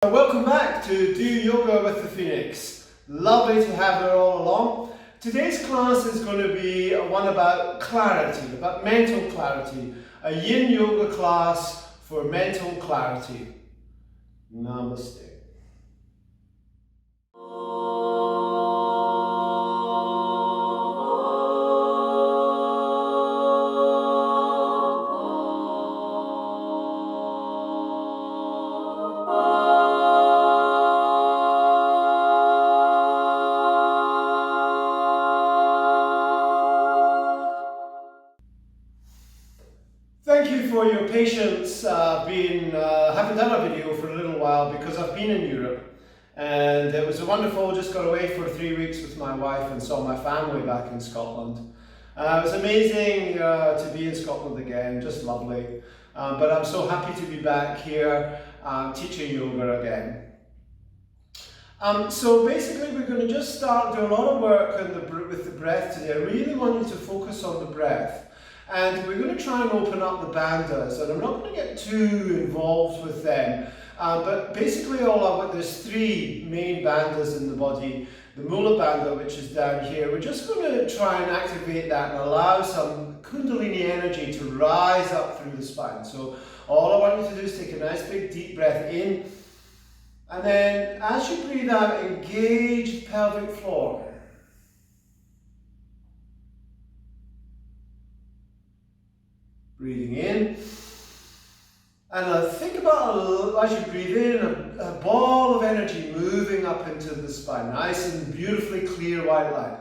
Welcome back to Do Yoga with the Phoenix. Lovely to have her all along. Today's class is going to be one about clarity, about mental clarity. A Yin Yoga class for mental clarity. Namaste. Thank you for your patience. Haven't done a video for a little while because I've been in Europe, and it was wonderful. Just got away for 3 weeks with my wife and saw my family back in Scotland. It was amazing to be in Scotland again, just lovely. But I'm so happy to be back here teaching yoga again. So basically we're going to just start doing a lot of work with the breath today. I really want you to focus on the breath. And we're going to try and open up the bandhas, and I'm not going to get too involved with them. But basically there's 3 main bandhas in the body. The Mula Bandha, which is down here, we're just going to try and activate that and allow some Kundalini energy to rise up through the spine. So all I want you to do is take a nice big deep breath in, and then as you breathe out, engage the pelvic floor. Breathing in, and think about, as you breathe in, a ball of energy moving up into the spine, nice and beautifully clear white light.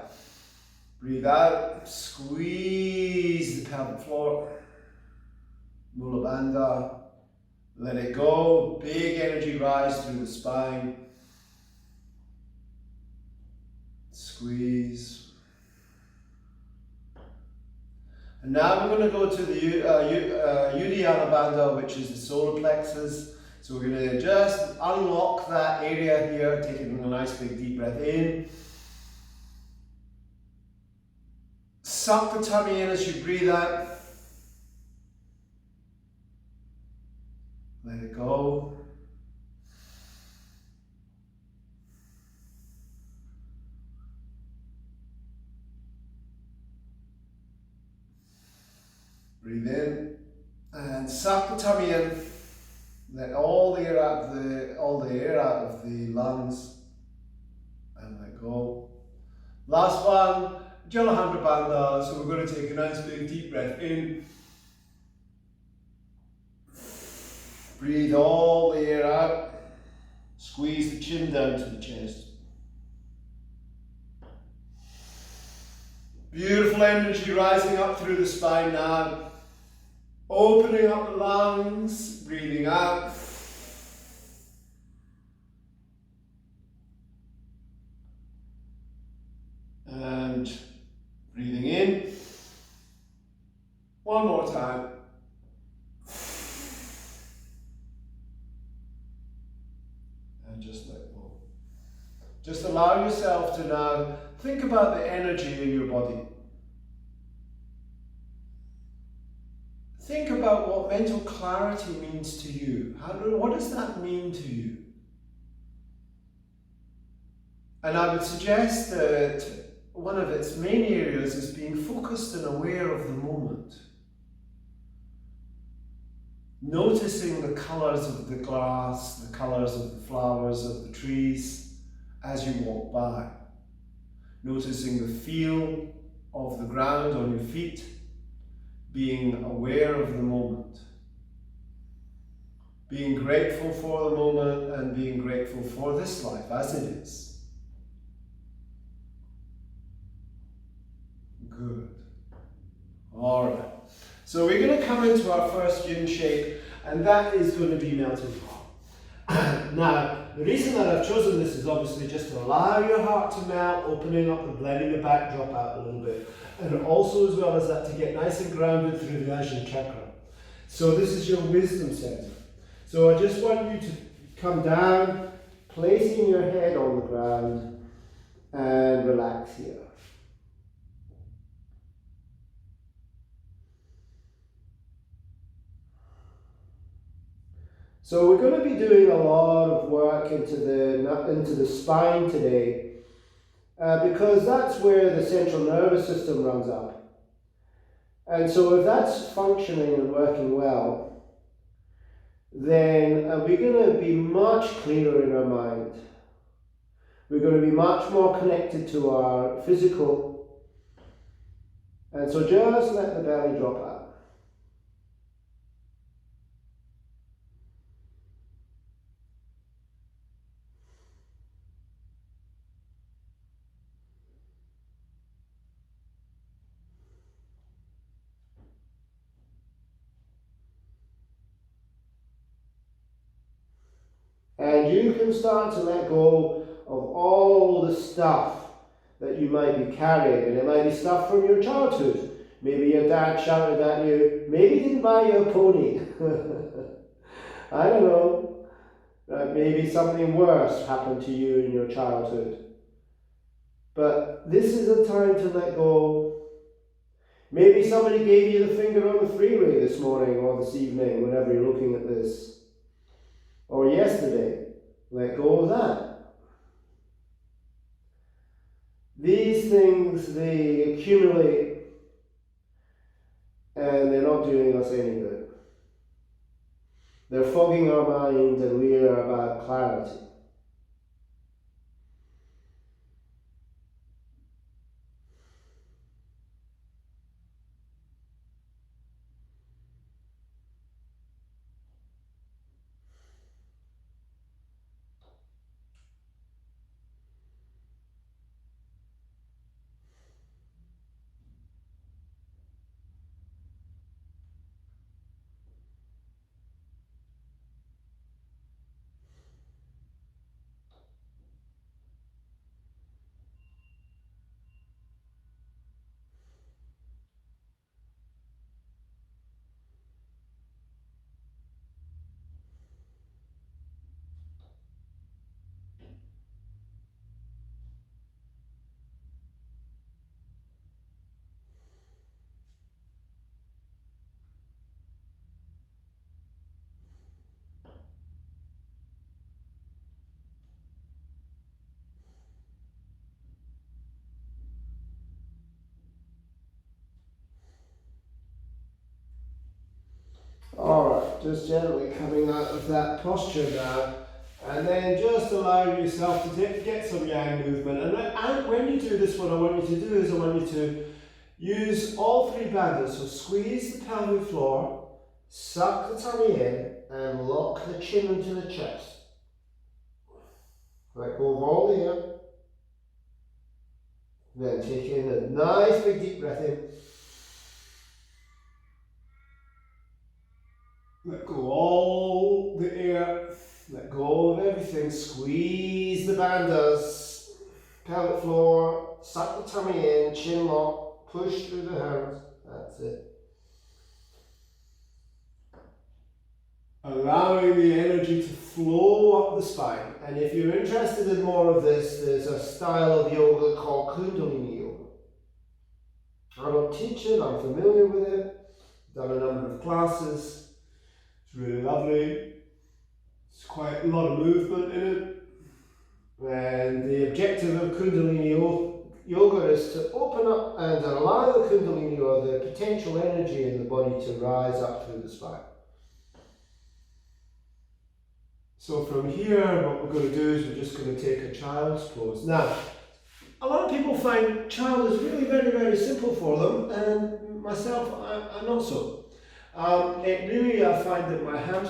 Breathe out, squeeze the pelvic floor, Mula Bandha, let it go, big energy rise through the spine, squeeze. And now we're going to go to the Uddiyana Bandha, which is the solar plexus. So we're going to just unlock that area here, taking a nice big deep breath in. Suck the tummy in as you breathe out. Let it go. Breathe in and suck the tummy in. Let all the air out of the lungs, and let go. Last one, Jalandhara Bandha. So we're going to take a nice big deep breath in. Breathe all the air out. Squeeze the chin down to the chest. Beautiful energy rising up through the spine now. Opening up the lungs, breathing out. And breathing in. One more time. And just let go. Just allow yourself to now think about the energy in your body. Think about what mental clarity means to you. What does that mean to you? And I would suggest that one of its main areas is being focused and aware of the moment. Noticing the colours of the grass, the colours of the flowers of the trees as you walk by. Noticing the feel of the ground on your feet. Being aware of the moment, being grateful for the moment and being grateful for this life as it is. Good. All right. So we're going to come into our first yin shape, and that is going to be melting heart. Now, the reason that I've chosen this is obviously just to allow your heart to melt, opening up and blending the backdrop out a little bit. And also, as well as that, to get nice and grounded through the Ajna chakra. So this is your wisdom center. So I just want you to come down, placing your head on the ground, and relax here. So we're going to be doing a lot of work into the spine today, because that's where the central nervous system runs up. And so if that's functioning and working well, then we're going to be much clearer in our mind. We're going to be much more connected to our physical. And so just let the belly drop out. And you can start to let go of all the stuff that you might be carrying. And it might be stuff from your childhood. Maybe your dad shouted at you, maybe he didn't buy you a pony. I don't know. Maybe something worse happened to you in your childhood. But this is a time to let go. Maybe somebody gave you the finger on the freeway this morning or this evening, whenever you're looking at this. Or yesterday. Let go of that. These things, they accumulate and they're not doing us any good. They're fogging our mind and we are about clarity. Alright, just gently coming out of that posture now, and then just allowing yourself to get some yang movement. And when you do this, what I want you to do is I want you to use all three bandhas. So squeeze the pelvic floor, suck the tummy in, and lock the chin into the chest. Let go of all the air. Then take in a nice big deep breath in. Let go all the air, let go of everything, squeeze the bandhas, pelvic floor, suck the tummy in, chin lock, push through the hands, that's it. Allowing the energy to flow up the spine. And if you're interested in more of this, there's a style of yoga called Kundalini Yoga. I don't teach it, I'm familiar with it, done a number of classes. It's really lovely. It's quite a lot of movement in it. And the objective of Kundalini Yoga is to open up and allow the Kundalini or the potential energy in the body to rise up through the spine. So from here, what we're going to do is we're just going to take a child's pose. Now, a lot of people find child is really very, very simple for them, and myself, I'm not so. I find that my hands,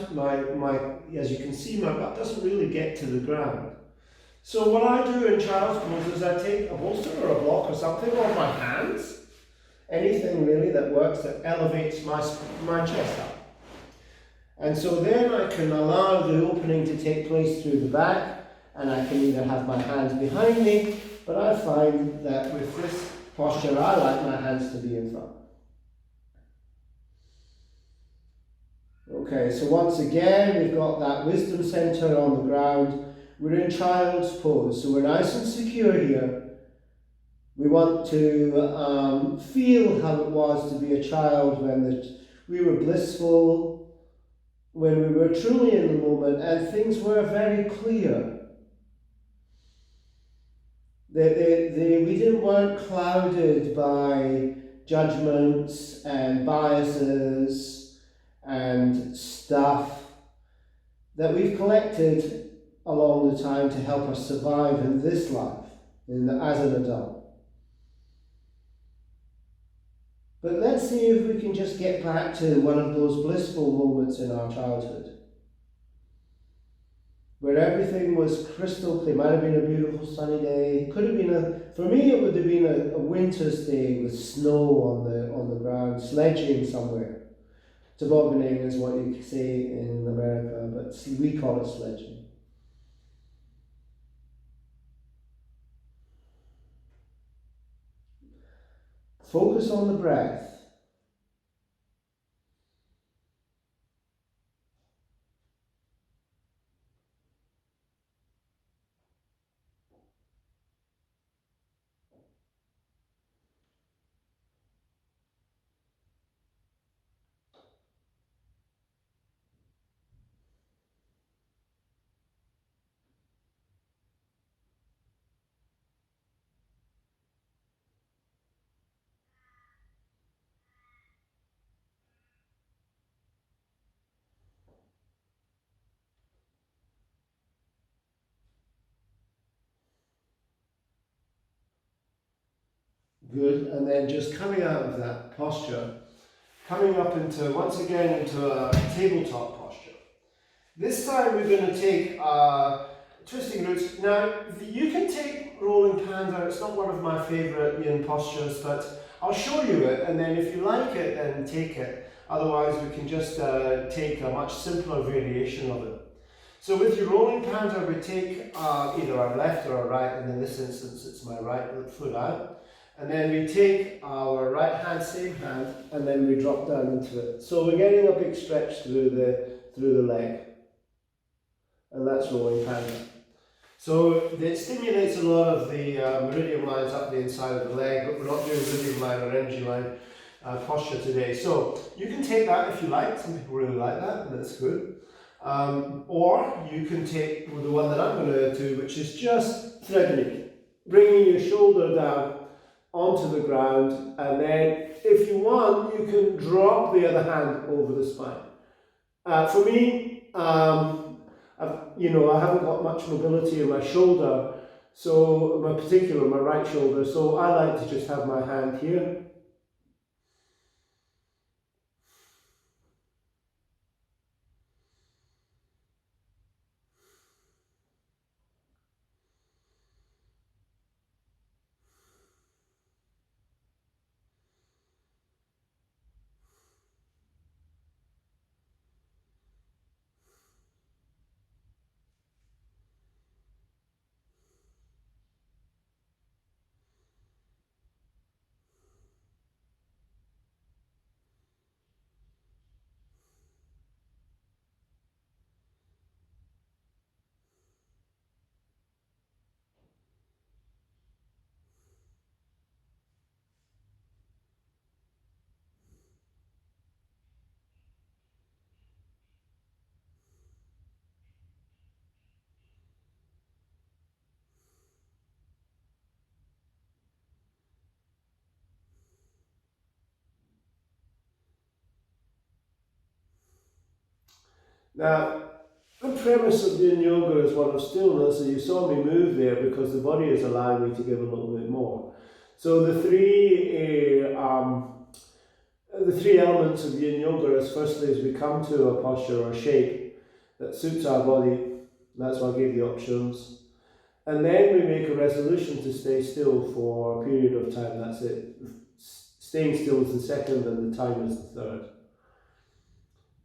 as you can see, my butt doesn't really get to the ground. So what I do in child's pose is I take a bolster or a block or something, or my hands, anything really that works, that elevates my chest up. And so then I can allow the opening to take place through the back, and I can either have my hands behind me, but I find that with this posture I like my hands to be in front. Okay, so once again, we've got that wisdom center on the ground. We're in child's pose, so we're nice and secure here. We want to feel how it was to be a child when we were blissful, when we were truly in the moment and things were very clear. We weren't clouded by judgments and biases and stuff that we've collected along the time to help us survive in this life as an adult. But let's see if we can just get back to one of those blissful moments in our childhood, where everything was crystal clear. Might have been a beautiful sunny day. Could have been for me it would have been a winter's day with snow on the ground, sledging somewhere. Tobogganing is what you say in America, but we call it sledging. Focus on the breath. Good, and then just coming out of that posture, coming up into, once again, into a tabletop posture. This time we're going to take twisting roots. Now, you can take rolling panda. It's not one of my favourite yin postures, but I'll show you it, and then if you like it, then take it. Otherwise, we can just take a much simpler variation of it. So with your rolling panda, we take either our left or our right, and in this instance, it's my right foot out. And then we take our right hand, same hand, and then we drop down into it. So we're getting a big stretch through the leg. And that's rolling panda. So it stimulates a lot of the meridian lines up the inside of the leg, but we're not doing meridian line or energy line posture today. So you can take that if you like. Some people really like that, and that's good. Or you can take the one that I'm going to do, which is just threading, bringing your shoulder down onto the ground, and then if you want, you can drop the other hand over the spine. For me, I haven't got much mobility in my shoulder, so my right shoulder, so I like to just have my hand here. Now, the premise of Yin Yoga is one of stillness, and you saw me move there because the body is allowing me to give a little bit more. So the three elements of Yin Yoga is firstly as we come to a posture or shape that suits our body. That's why I gave the options. And then we make a resolution to stay still for a period of time. That's it. Staying still is the second, and the time is the third.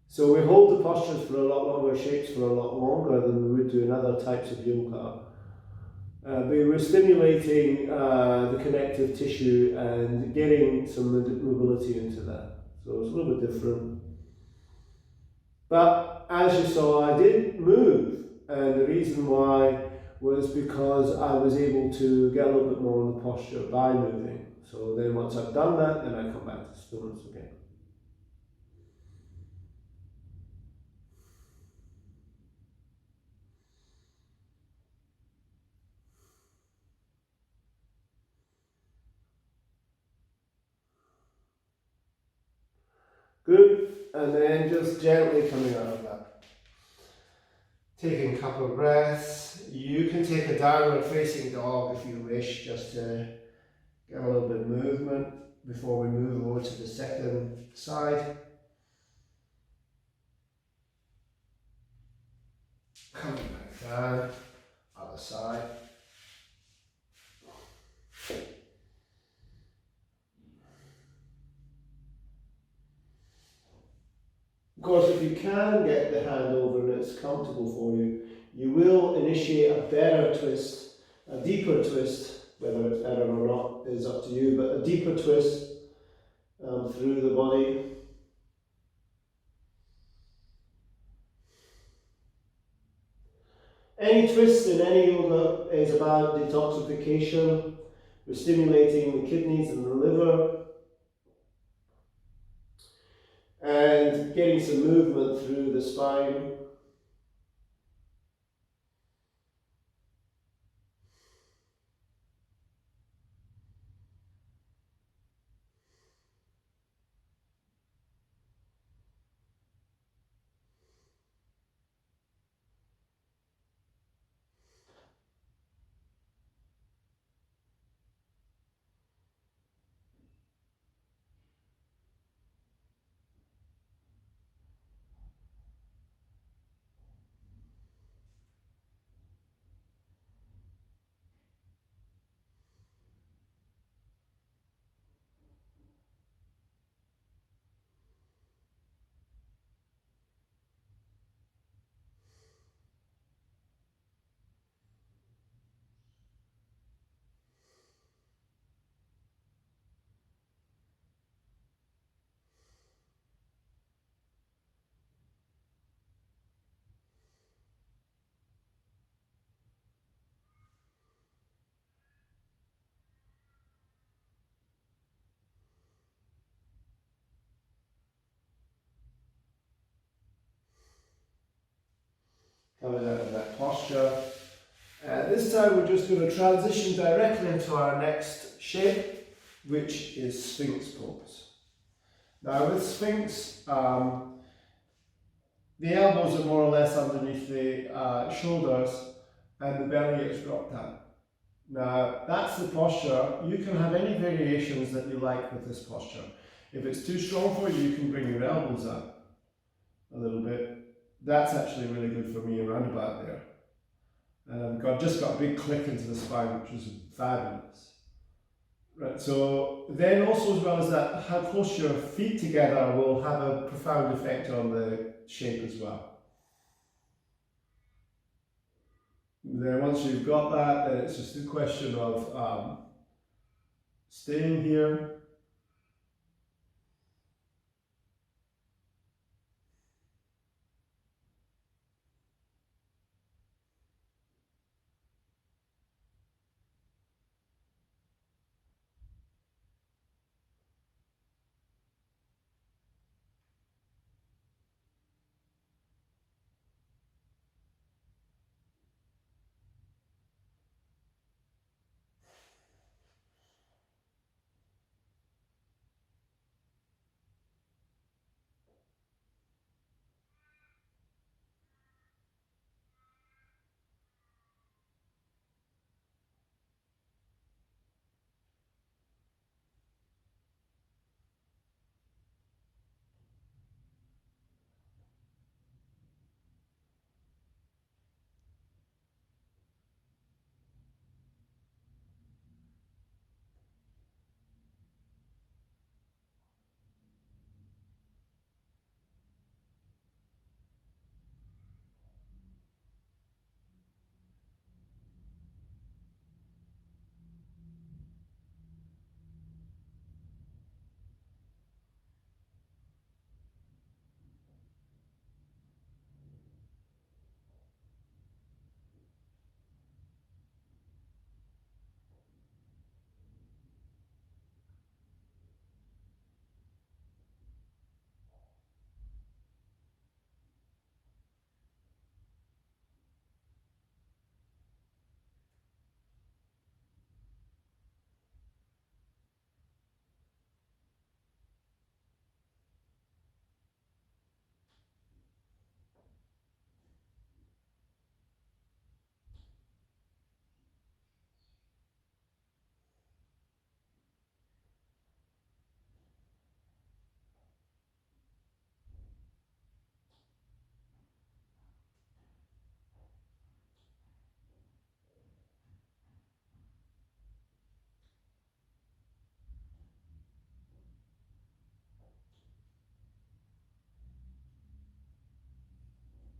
So we hold the postures for a lot longer, shapes for a lot longer than we would do in other types of yoga. But we're stimulating the connective tissue and getting some mobility into that. So it's a little bit different. But as you saw, I did move, and the reason why was because I was able to get a little bit more in the posture by moving. So then once I've done that, then I come back to stillness again. Good. And then just gently coming out of that. Taking a couple of breaths. You can take a downward facing dog if you wish, just to get a little bit of movement before we move over to the second side. Coming back down, other side. Of course, if you can get the hand over and it's comfortable for you, you will initiate a better twist, a deeper twist. Whether it's better or not is up to you, but a deeper twist through the body. Any twist in any yoga is about detoxification. We're stimulating the kidneys and the liver and getting some movement through the spine. Coming out of that posture. This time we're just going to transition directly into our next shape, which is Sphinx pose. Now with Sphinx, the elbows are more or less underneath the shoulders and the belly is dropped down. Now that's the posture. You can have any variations that you like with this posture. If it's too strong for you, you can bring your elbows up a little bit. That's actually really good for me around about there. And I've just got a big click into the spine, which is fabulous. Right, so then also as well as that, how close your feet together will have a profound effect on the shape as well. Then once you've got that, then it's just a question of staying here.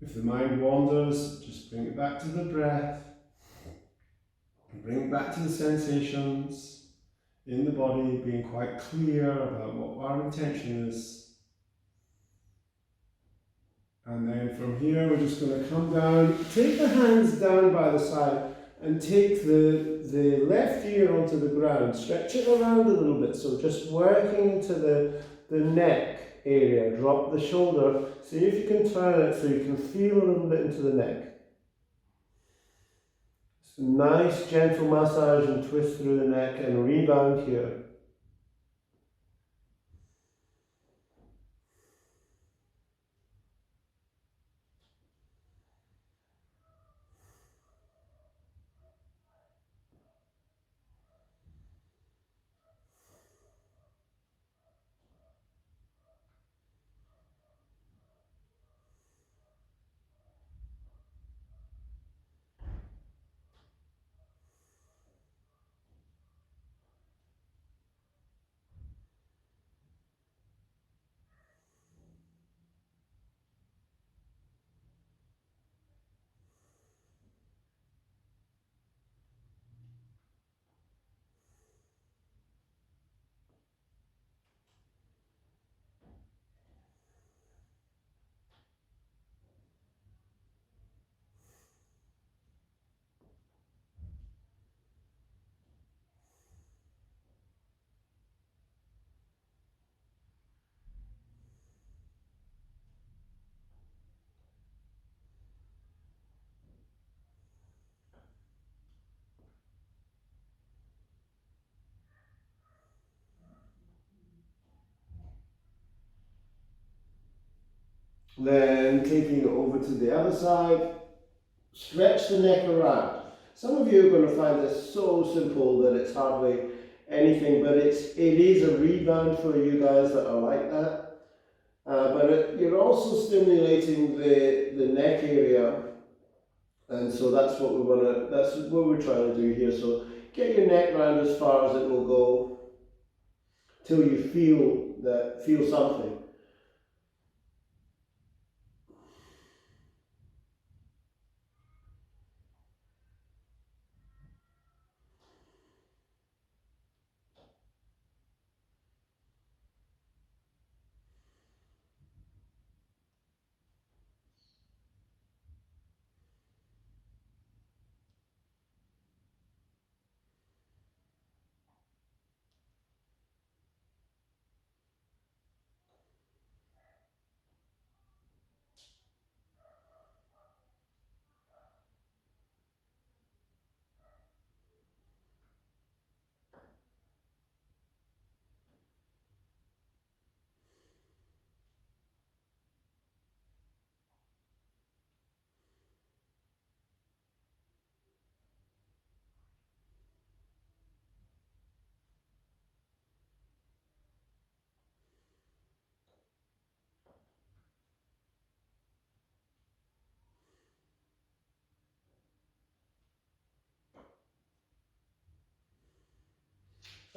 If the mind wanders, just bring it back to the breath. Bring it back to the sensations in the body, being quite clear about what our intention is. And then from here, we're just going to come down, take the hands down by the side, and take the left ear onto the ground. Stretch it around a little bit, so just working into the neck area. Drop the shoulder. See if you can turn it so you can feel a little bit into the neck. It's a nice gentle massage and twist through the neck and rebound here. Then taking it over to the other side, stretch the neck around. Some of you are going to find this so simple that it's hardly anything, but it is a rebound for you guys that are like that. You're also stimulating the neck area, and so that's what that's what we're trying to do here. So get your neck round as far as it will go till you feel something.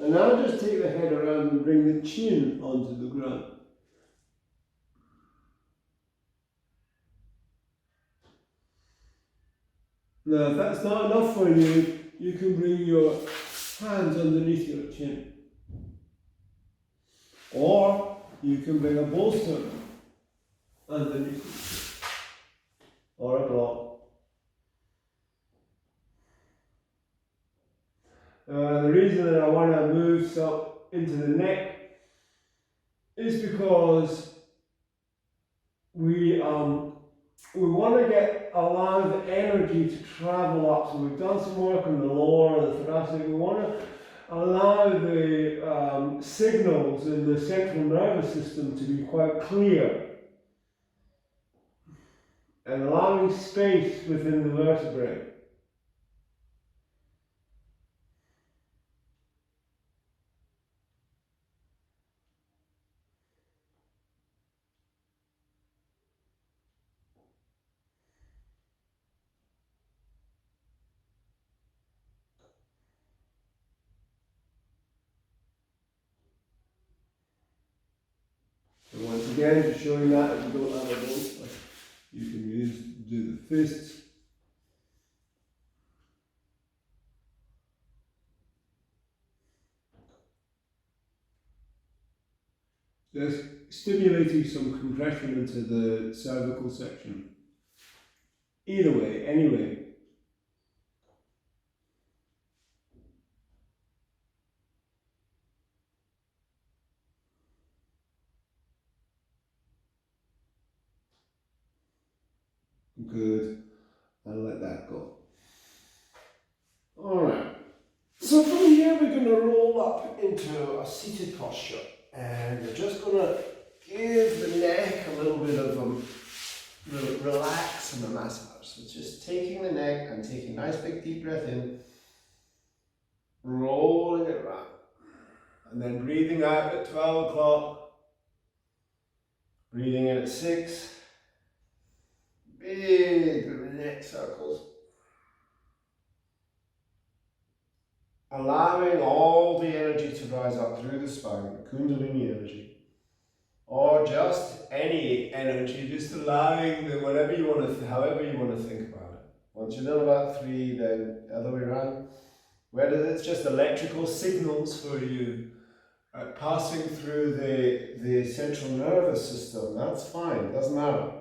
And now just take the head around and bring the chin onto the ground. Now, if that's not enough for you, you can bring your hands underneath your chin. Or you can bring a bolster underneath it. Or a block. The reason that I want to move up into the neck is because we want to get a lot of energy to travel up. So we've done some work on the lower and the thoracic. We want to allow the signals in the central nervous system to be quite clear and allowing space within the vertebrae. And once again, just showing that if you don't have a bolster. You can do the fists. Just stimulating some compression into the cervical section. Either way, anyway. Good. I'll let that go. Alright. So from here we're going to roll up into a seated posture. And we're just going to give the neck a little bit of relax and a massage. So just taking the neck and taking a nice big deep breath in, rolling it around. And then breathing out at 12 o'clock, breathing in at 6. Big neck circles. Allowing all the energy to rise up through the spine, the Kundalini energy. Or just any energy, just allowing the whatever you want to, however you want to think about it. Once you've done about 3, then the other way around. Whether it's just electrical signals for you passing through the central nervous system, that's fine, doesn't matter.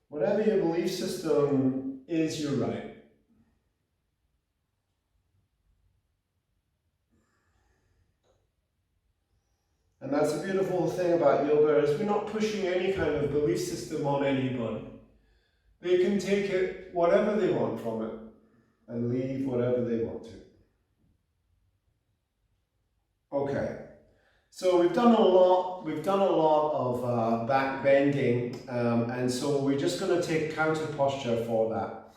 Whatever your belief system is, you're right. And that's a beautiful thing about yoga, is we're not pushing any kind of belief system on anybody. They can take it whatever they want from it and leave whatever they want to. Okay, so we've done a lot of back bending, and so we're just going to take counter posture for that.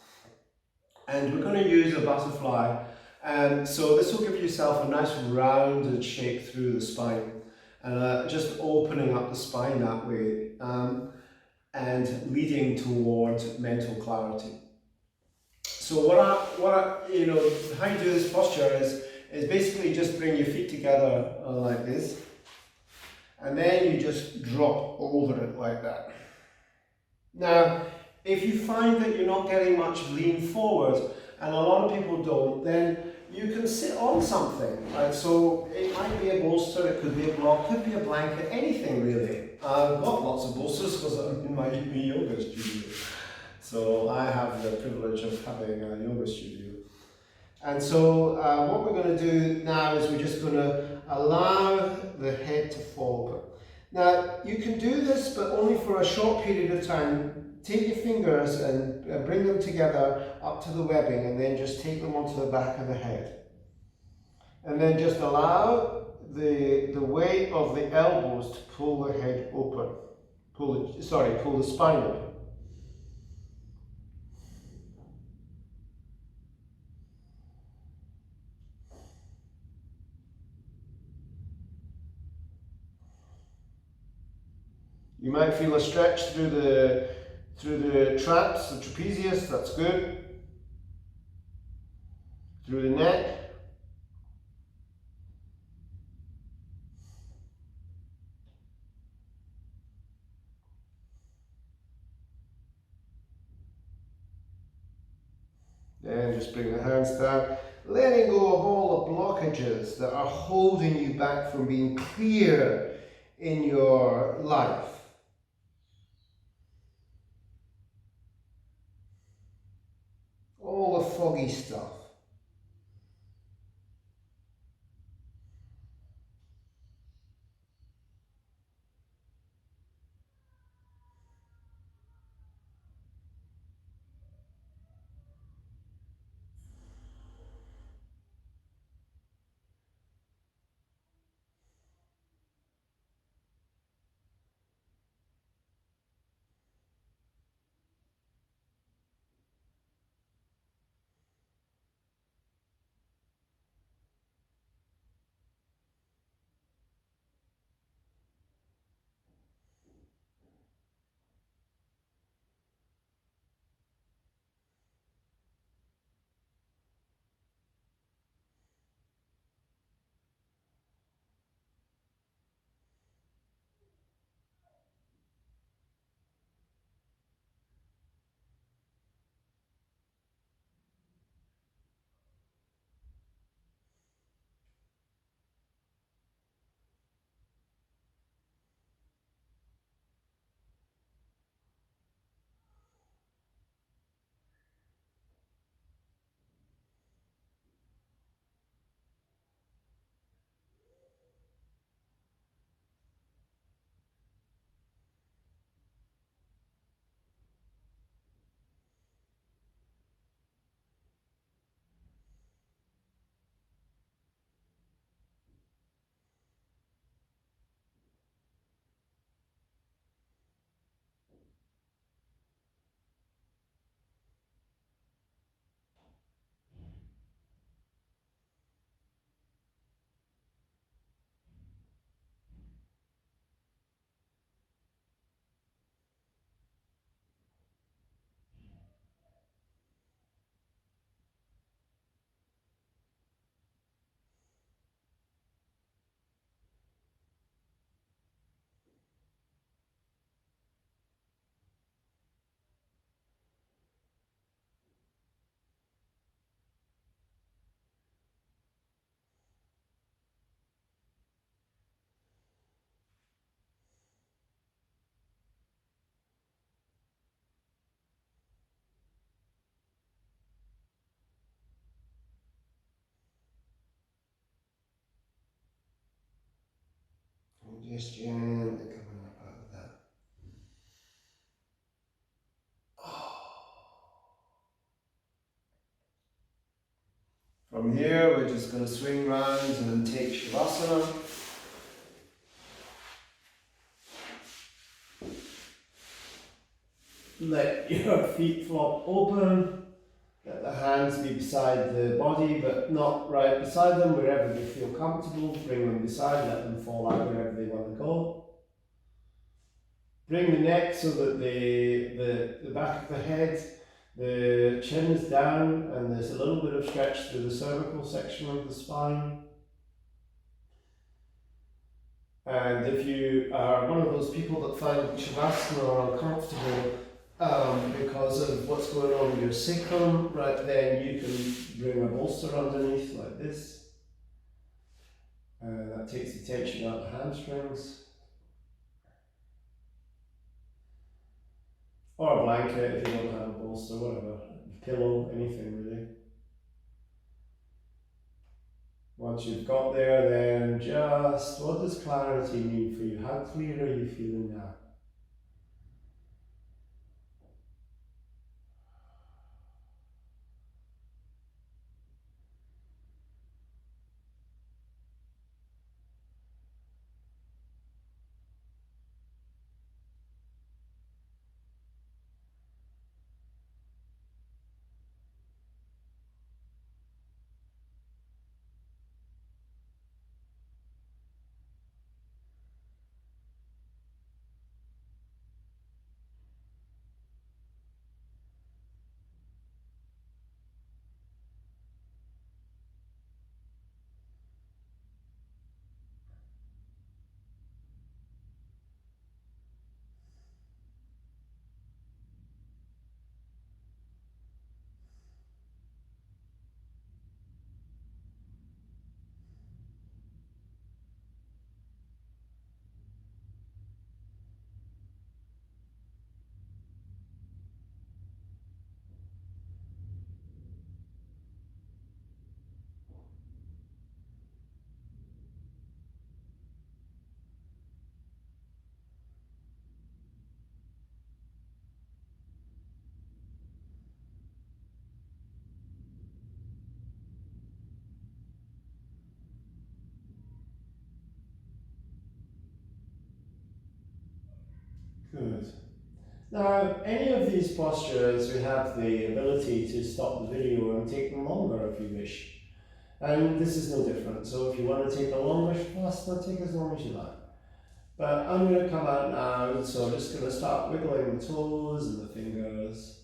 And we're going to use a butterfly, and so this will give yourself a nice rounded shape through the spine. And just opening up the spine that way, and leading towards mental clarity. So how you do this posture is basically just bring your feet together like this, and then you just drop over it like that. Now, if you find that you're not getting much lean forward, and a lot of people don't, then you can sit on something, right? So it might be a bolster, it could be a block, could be a blanket, anything really. I've got lots of bolsters because I'm in my yoga studio. So I have the privilege of having a yoga studio. And so what we're going to do now is we're just going to allow the head to forward. Now, you can do this, but only for a short period of time. Take your fingers and bring them together up to the webbing, and then just take them onto the back of the head. And then just allow the weight of the elbows to pull the head open. Pull the spine open. You might feel a stretch through the traps, the trapezius, that's good. Through the neck. Then just bring the hands down, letting go of all the blockages that are holding you back from being clear in your life. All the foggy stuff. just gently coming up out of that. From here, we're just going to swing round and take Shavasana. Let your feet flop open. Let the hands be beside the body, but not right beside them, wherever they feel comfortable. Bring them beside, let them fall out wherever they want to go. Bring the neck so that the back of the head, the chin is down, and there's a little bit of stretch through the cervical section of the spine. And if you are one of those people that find Shavasana uncomfortable because of what's going on with your sacrum, right, then you can bring a bolster underneath like this. That takes the tension out of the hamstrings. Or a blanket if you don't have a bolster, whatever. A pillow, anything really. Once you've got there, then just what does clarity mean for you? How clear are you feeling now? Good. Now, any of these postures, we have the ability to stop the video and take them longer if you wish. And this is no different. So if you want to take a longer Shavasana, take as long as you like. But I'm going to come out now, so I'm just going to start wiggling the toes and the fingers,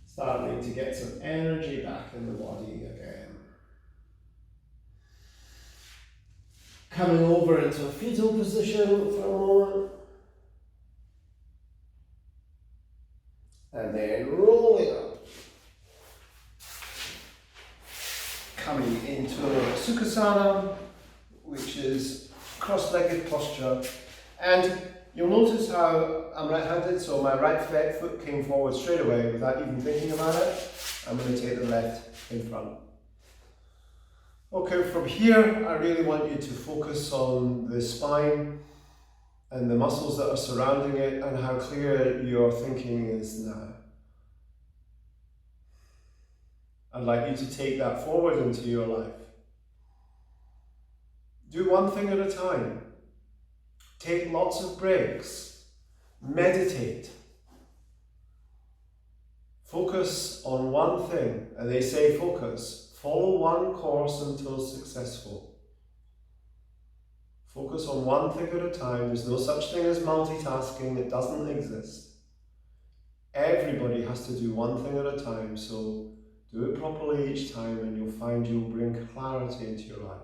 starting to get some energy back in the body again. Coming over into a fetal position for a moment. And then rolling up. Coming into Sukhasana, which is cross-legged posture. And you'll notice how I'm right-handed, so my right foot came forward straight away without even thinking about it. I'm going to take the left in front. Okay, from here, I really want you to focus on the spine and the muscles that are surrounding it and how clear your thinking is now. I'd like you to take that forward into your life. Do one thing at a time. Take lots of breaks. Meditate. Focus on one thing. And they say focus. Follow one course until successful. Focus on one thing at a time. There's no such thing as multitasking. It doesn't exist. Everybody has to do one thing at a time, so do it properly each time and you'll find you'll bring clarity into your life.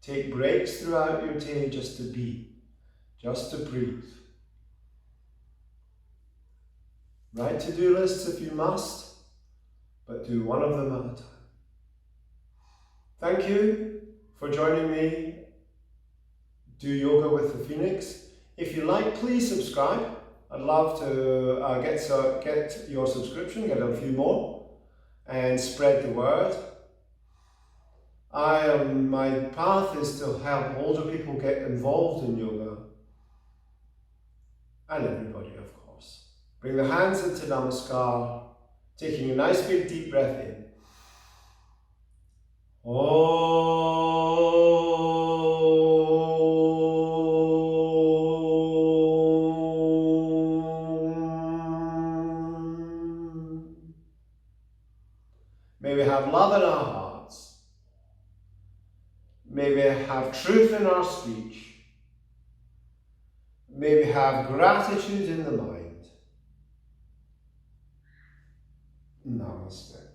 Take breaks throughout your day just to be, just to breathe. Write to-do lists if you must, but do one of them at a time. Thank you for joining me. Do yoga with the Phoenix. If you like, please subscribe. I'd love to get your subscription, get a few more, and spread the word. My path is to help older people get involved in yoga and everybody, of course. Bring the hands into Namaskar, taking a nice big deep breath in. May we have love in our hearts. May we have truth in our speech. May we have gratitude in the mind. Namaste.